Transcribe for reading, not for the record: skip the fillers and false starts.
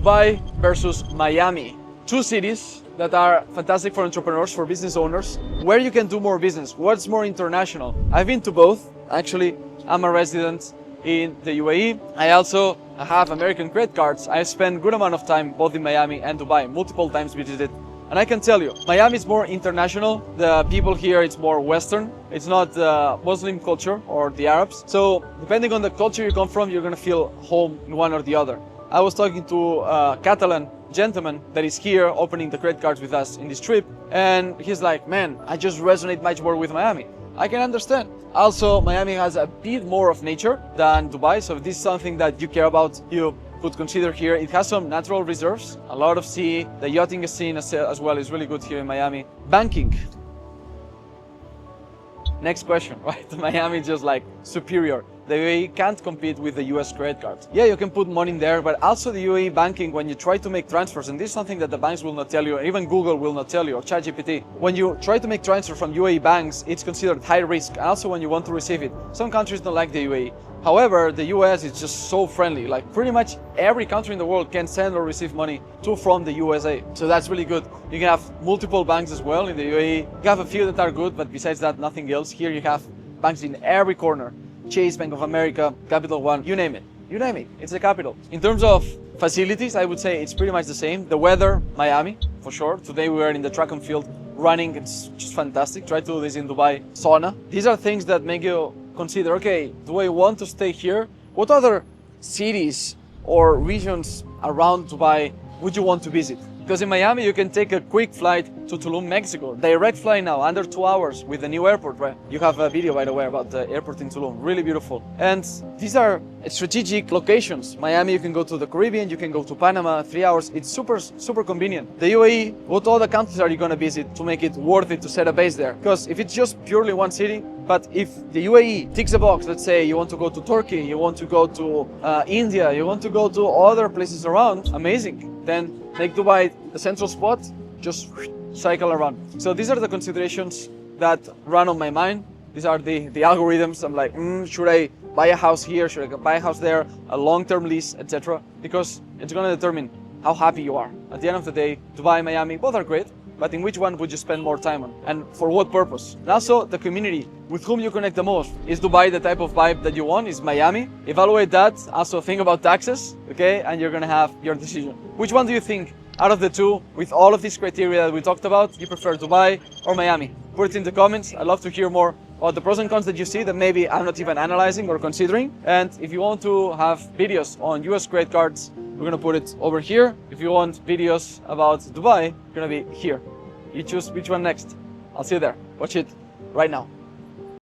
Dubai versus Miami. Two cities that are fantastic for entrepreneurs, for business owners, where you can do more business, what's more international. I've been to both. Actually, I'm a resident in the UAE. I also have American credit cards. I spent a good amount of time both in Miami and Dubai, multiple times visited. And I can tell you, Miami is more international. The people here, it's more Western. It's not the Muslim culture or the Arabs. So depending on the culture you come from, you're gonna feel home in one or the other. I was talking to a Catalan gentleman that is here opening the credit cards with us in this trip. And he's like, man, I just resonate much more with Miami. I can understand. Also, Miami has a bit more of nature than Dubai. So if this is something that you care about, you could consider here. It has some natural reserves, a lot of sea. The yachting scene as well is really good here in Miami. Banking. Next question, right? Miami is just like superior. The UAE can't compete with the US credit card. Yeah, you can put money in there, but also the UAE banking, when you try to make transfers, and this is something that the banks will not tell you, even Google will not tell you, or ChatGPT. When you try to make transfer from UAE banks, it's considered high risk. And also when you want to receive it. Some countries don't like the UAE. However, the US is just so friendly. Like pretty much every country in the world can send or receive money to from the USA. So that's really good. You can have multiple banks as well in the UAE. You have a few that are good, but besides that, nothing else. Here you have banks in every corner. Chase, Bank of America, Capital One, you name it. You name it, it's the capital. In terms of facilities, I would say it's pretty much the same. The weather, Miami, for sure. Today we were in the track and field running. It's just fantastic. Try to do this in Dubai. Sauna. These are things that make you consider, okay, do I want to stay here? What other cities or regions around Dubai would you want to visit? Because in Miami, you can take a quick flight to Tulum, Mexico. Direct flight now, under 2 hours with the new airport, right? You have a video, by the way, about the airport in Tulum. Really beautiful. And these are strategic locations. Miami, you can go to the Caribbean, you can go to Panama, 3 hours. It's super convenient. The UAE, what other countries are you going to visit to make it worth it to set a base there? Because if it's just purely one city, but if the UAE ticks a box, let's say you want to go to Turkey, you want to go to India, you want to go to other places around, amazing. Then make Dubai the central spot, just cycle around. So these are the considerations that run on my mind. These are the algorithms. I'm like, should I buy a house here? Should I buy a house there? A long-term lease, etc. Because it's going to determine how happy you are. At the end of the day, Dubai, Miami, both are great. But in which one would you spend more time on? And for what purpose? And also the community with whom you connect the most. Is Dubai the type of vibe that you want? Is Miami? Evaluate that. Also think about taxes, okay? And you're gonna have your decision. Which one do you think out of the two, with all of these criteria that we talked about, you prefer Dubai or Miami? Put it in the comments. I'd love to hear more about the pros and cons that you see that maybe I'm not even analyzing or considering. And if you want to have videos on US credit cards, we're gonna put it over here. If you want videos about Dubai, it's gonna be here. You choose which one next. I'll see you there. Watch it right now.